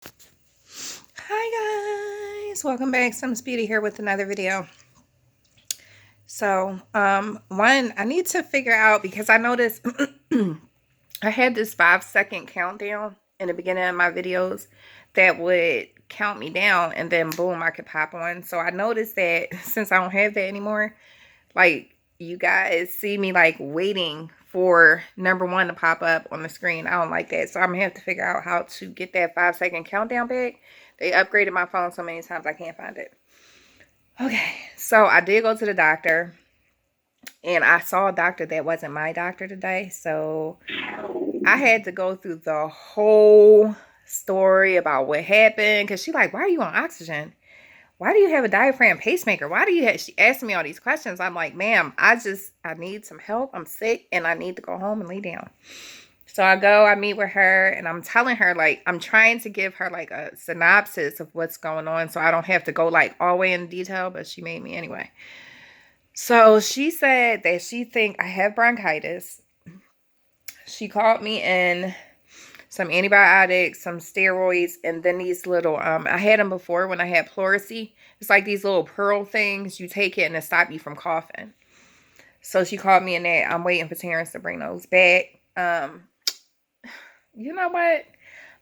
Hi guys, welcome back. Some Speedy here with another video. So, one, I need to figure out because I noticed I had this 5-second countdown in the beginning of my videos that would count me down, and then boom, I could pop on. So I noticed that since I don't have that anymore, like you guys see me like waiting for number 1 to pop up on the screen. I don't like that. So I'm gonna have to figure out how to get that 5-second countdown back. They upgraded my phone so many times I can't find it. Okay, so I did go to the doctor, and I saw a doctor that wasn't my doctor today. So I had to go through the whole story about what happened, because she's like, why are you on oxygen? Why do you have a diaphragm pacemaker? Why do you have, she asked me all these questions. I'm like, ma'am, I need some help. I'm sick and I need to go home and lay down. So I meet with her, and I'm telling her, like, I'm trying to give her like a synopsis of what's going on so I don't have to go like all the way in detail, but she made me anyway. So she said that she think I have bronchitis. She called me in some antibiotics, some steroids, and then these little, I had them before when I had pleurisy. It's like these little pearl things. You take it and it stop you from coughing. So she called me in that. I'm waiting for Terrence to bring those back. You know what?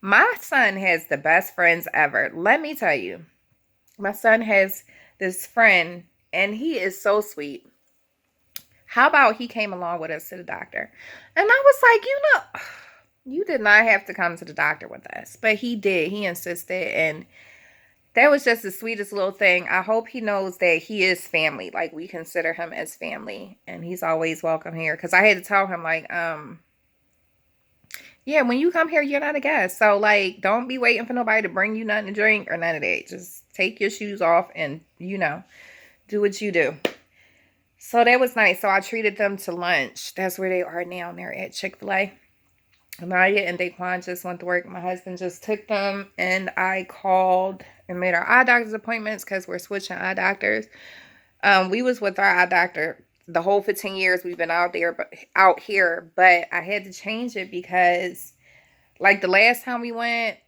My son has the best friends ever. Let me tell you. My son has this friend, and he is so sweet. How about he came along with us to the doctor? And I was like, you know, you did not have to come to the doctor with us. But he did. He insisted, and that was just the sweetest little thing. I hope he knows that he is family. Like, we consider him as family, and he's always welcome here. Because I had to tell him, like, yeah, when you come here, you're not a guest. So, like, don't be waiting for nobody to bring you nothing to drink or none of that. Just take your shoes off and, you know, do what you do. So that was nice. So I treated them to lunch. That's where they are now. They're at Chick-fil-A. Amaya and Daquan just went to work. My husband just took them, and I called and made our eye doctor's appointments because we're switching eye doctors. We was with our eye doctor the whole 15 years we've been out here, but I had to change it because, like, the last time we went,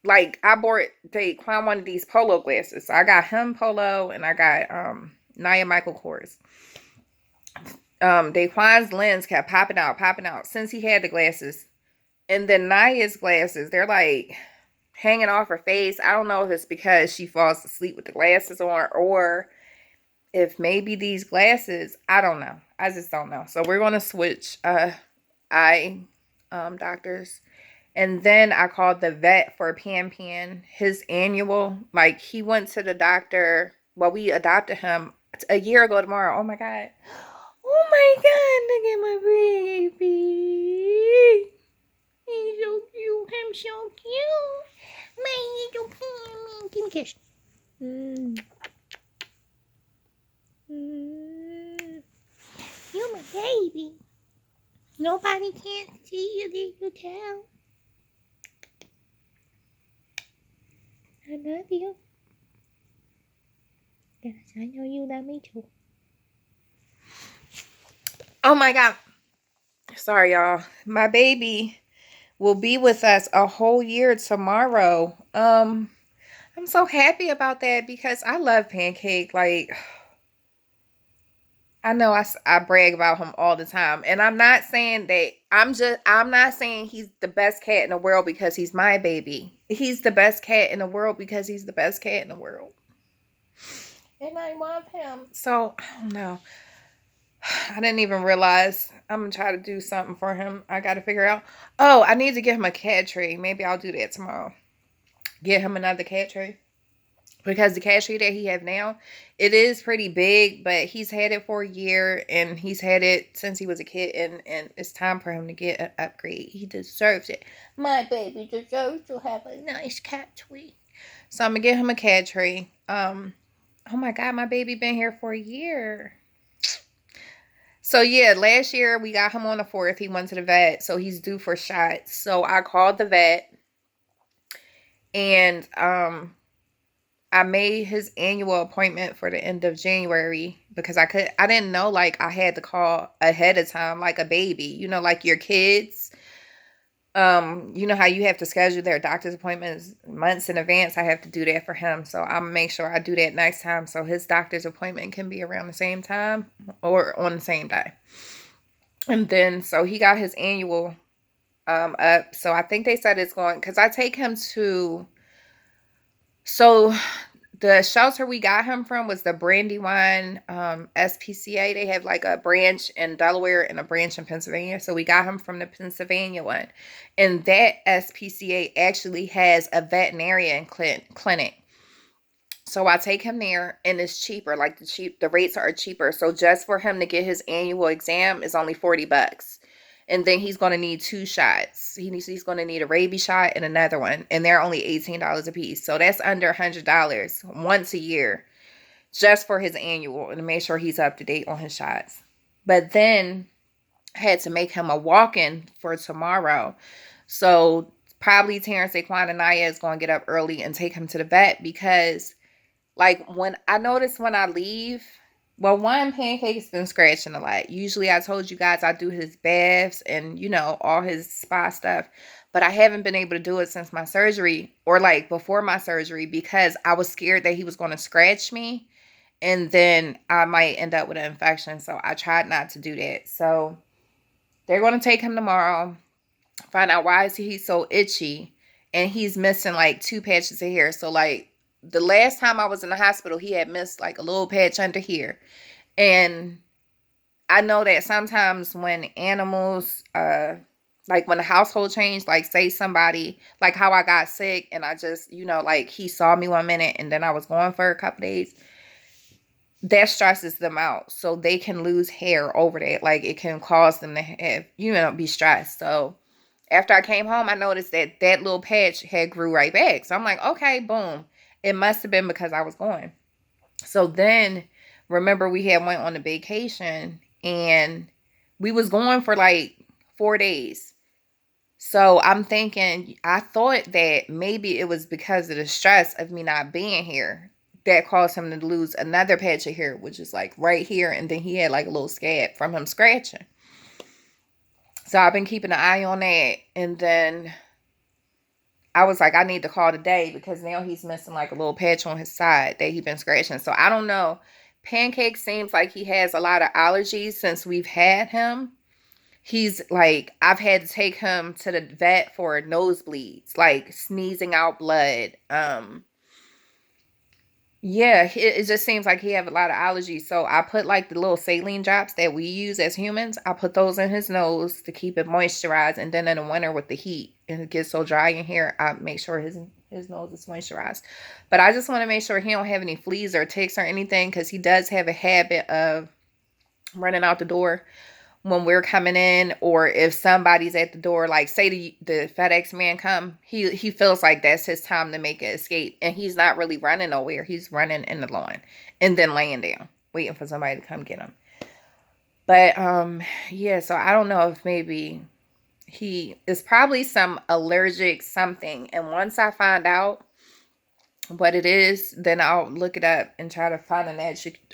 like, I bought Daquan one of these polo glasses. So I got him polo, and I got Naya Michael Kors. Daquan's lens kept popping out since he had the glasses. And then Naya's glasses, they're like hanging off her face. I don't know if it's because she falls asleep with the glasses on, or if maybe these glasses, I don't know. I just don't know. So we're going to switch eye doctors. And then I called the vet for Pan, his annual. Like, he went to the doctor. Well, we adopted him a year ago tomorrow. Oh, my God. Oh, my God. Look at my baby. He's so cute. I'm so cute. My little Pan. Give me a kiss. You're my baby. Nobody can see your little tail. I love you. Yes, I know you love me too. Oh my God. Sorry, y'all. My baby will be with us a whole year tomorrow. I'm so happy about that because I love Pancake. Like, I know I brag about him all the time. And I'm not saying that, I'm not saying he's the best cat in the world because he's my baby. He's the best cat in the world because he's the best cat in the world. And I love him. So, I don't know. I didn't even realize. I'm going to try to do something for him. I got to figure out. Oh, I need to get him a cat tree. Maybe I'll do that tomorrow. Get him another cat tree. Because the cat tree that he has now, it is pretty big, but he's had it for a year, and he's had it since he was a kid, and it's time for him to get an upgrade. He deserves it. My baby deserves to have a nice cat tree. So I'm going to get him a cat tree. Oh my God, my baby been here for a year. So yeah, last year we got him on the 4th. He went to the vet, so he's due for shots. So I called the vet, and I made his annual appointment for the end of January because I didn't know, like, I had to call ahead of time like a baby, you know, like your kids. You know how you have to schedule their doctor's appointments months in advance? I have to do that for him. So I'm gonna make sure I do that next time so his doctor's appointment can be around the same time or on the same day. And then so he got his annual up. So I think they said it's going, because I take him to, so the shelter we got him from was the Brandywine SPCA. They have like a branch in Delaware and a branch in Pennsylvania. So we got him from the Pennsylvania one. And that SPCA actually has a veterinarian clinic. So I take him there and it's cheaper. Like the rates are cheaper. So just for him to get his annual exam is only $40. And then he's going to need 2 shots. He's going to need a rabies shot and another one. And they're only $18 a piece. So that's under $100 once a year just for his annual and to make sure he's up to date on his shots. But then I had to make him a walk-in for tomorrow. So probably Terrence, Saquon, and Naya is going to get up early and take him to the vet because, like, when I notice when I leave, well, one, Pancake's been scratching a lot. Usually I told you guys I do his baths and, you know, all his spa stuff. But I haven't been able to do it since my surgery or like before my surgery because I was scared that he was going to scratch me and then I might end up with an infection. So I tried not to do that. So they're going to take him tomorrow, find out why is he so itchy, and he's missing like 2 patches of hair. So like, the last time I was in the hospital, he had missed like a little patch under here. And I know that sometimes when animals, like when the household changed, like say somebody, like how I got sick and I just, you know, like he saw me 1 minute and then I was gone for a couple days, that stresses them out. So they can lose hair over that. Like it can cause them to have, you know, be stressed. So after I came home, I noticed that that little patch had grew right back. So I'm like, okay, boom. It must have been because I was going. So then, remember we had went on a vacation and we was going for like 4 days. So I'm thinking, I thought that maybe it was because of the stress of me not being here that caused him to lose another patch of hair, which is like right here. And then he had like a little scab from him scratching. So I've been keeping an eye on that. And then I was like, I need to call today because now he's missing like a little patch on his side that he's been scratching. So I don't know. Pancake seems like he has a lot of allergies since we've had him. He's like, I've had to take him to the vet for nosebleeds, like sneezing out blood. Yeah, it just seems like he have a lot of allergies. So I put like the little saline drops that we use as humans. I put those in his nose to keep it moisturized. And then in the winter with the heat and it gets so dry in here, I make sure his nose is moisturized. But I just want to make sure he don't have any fleas or ticks or anything because he does have a habit of running out the door when we're coming in, or if somebody's at the door, like say the FedEx man come, he feels like that's his time to make an escape, and he's not really running nowhere. He's running in the lawn and then laying down, waiting for somebody to come get him. But yeah, so I don't know if maybe he is probably some allergic something, and once I find out what it is, then I'll look it up and try to find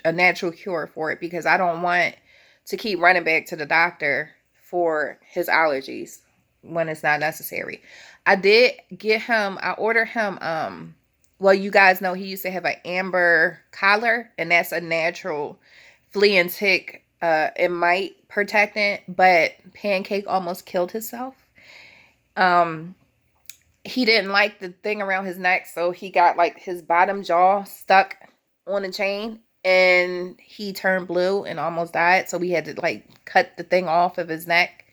a natural cure for it, because I don't want to keep running back to the doctor for his allergies when it's not necessary. I did get him, I ordered him, well, you guys know he used to have an amber collar, and that's a natural flea and tick and mite protectant, but Pancake almost killed himself. He didn't like the thing around his neck, so he got like his bottom jaw stuck on a chain, and he turned blue and almost died. So we had to like cut the thing off of his neck.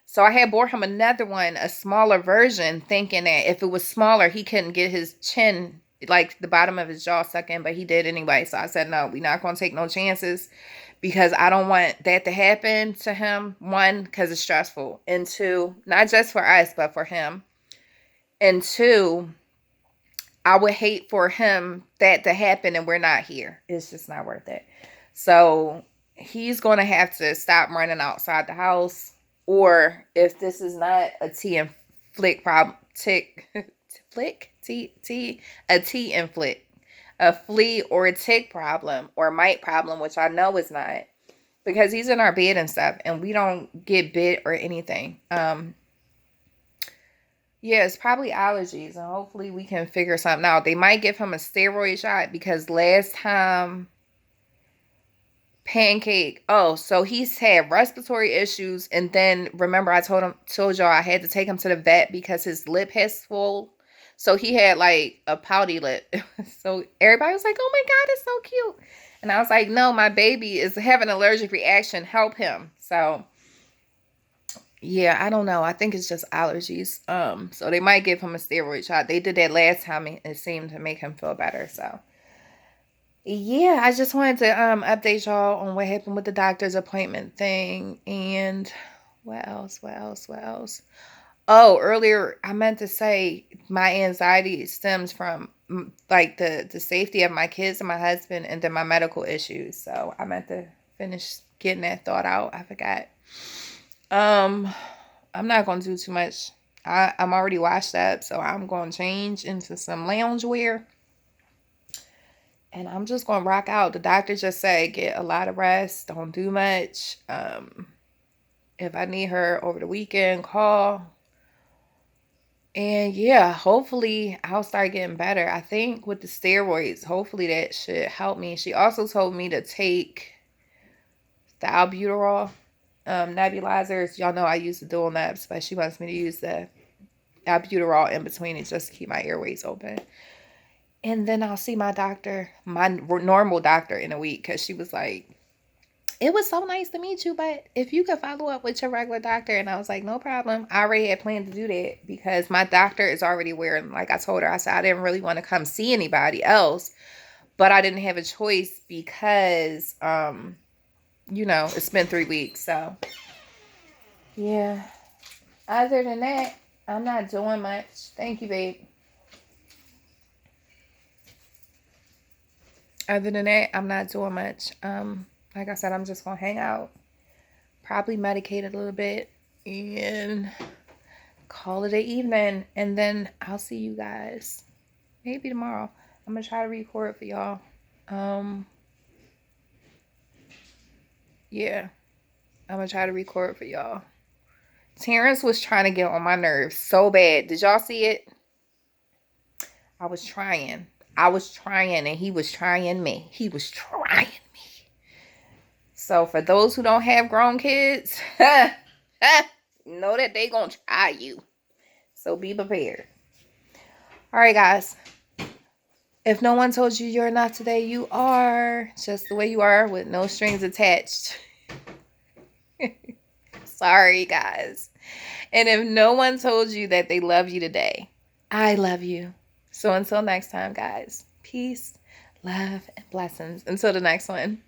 So I had bought him another one, a smaller version, thinking that if it was smaller, he couldn't get his chin, like the bottom of his jaw stuck in, but he did anyway. So I said, no, we're not going to take no chances, because I don't want that to happen to him. 1, because it's stressful. And 2, not just for us, but for him. And 2, I would hate for him that to happen and we're not here. It's just not worth it. So he's going to have to stop running outside the house. Or if this is not a tea and flick problem, a flea or a tick problem or mite problem, which I know is not, because he's in our bed and stuff and we don't get bit or anything. Yeah, it's probably allergies, and hopefully we can figure something out. They might give him a steroid shot because last time Pancake, oh, so he's had respiratory issues, and then remember I told y'all I had to take him to the vet because his lip has swole. So he had like a pouty lip. So everybody was like, "Oh my God, it's so cute." And I was like, "No, my baby is having an allergic reaction. Help him." So yeah, I don't know. I think it's just allergies. So they might give him a steroid shot. They did that last time, and it seemed to make him feel better. So yeah, I just wanted to update y'all on what happened with the doctor's appointment thing. And what else? What else? What else? Oh, earlier I meant to say my anxiety stems from like the safety of my kids and my husband, and then my medical issues. So I meant to finish getting that thought out. I forgot. I'm not gonna do too much. I'm already washed up, so I'm gonna change into some lounge wear. And I'm just going to rock out. The doctor just said get a lot of rest. Don't do much. If I need her over the weekend, call. And yeah, hopefully I'll start getting better. I think with the steroids, hopefully that should help me. She also told me to take the albuterol nebulizers. Y'all know I use the dual nebs, but she wants me to use the albuterol in between it just to keep my airways open. And then I'll see my doctor, my normal doctor, in a week, because she was like, "It was so nice to meet you, but if you could follow up with your regular doctor." And I was like, "No problem." I already had planned to do that because my doctor is already wearing, like I told her, I said I didn't really want to come see anybody else, but I didn't have a choice because, you know, it's been 3 weeks. So, yeah. Other than that, I'm not doing much. Thank you, babe. Other than that, I'm not doing much. Like I said, I'm just gonna hang out, probably medicate a little bit, and call it an evening. And then I'll see you guys maybe tomorrow. I'm gonna try to record for y'all. Yeah, I'm gonna try to record for y'all. Terrence was trying to get on my nerves so bad. Did y'all see it? I was trying, and he was trying me. He was trying me. So for those who don't have grown kids, know that they gonna try you. So be prepared. All right, guys. If no one told you you're enough today, you are just the way you are with no strings attached. Sorry, guys. And if no one told you that they love you today, I love you. So until next time, guys, peace, love, and blessings. Until the next one.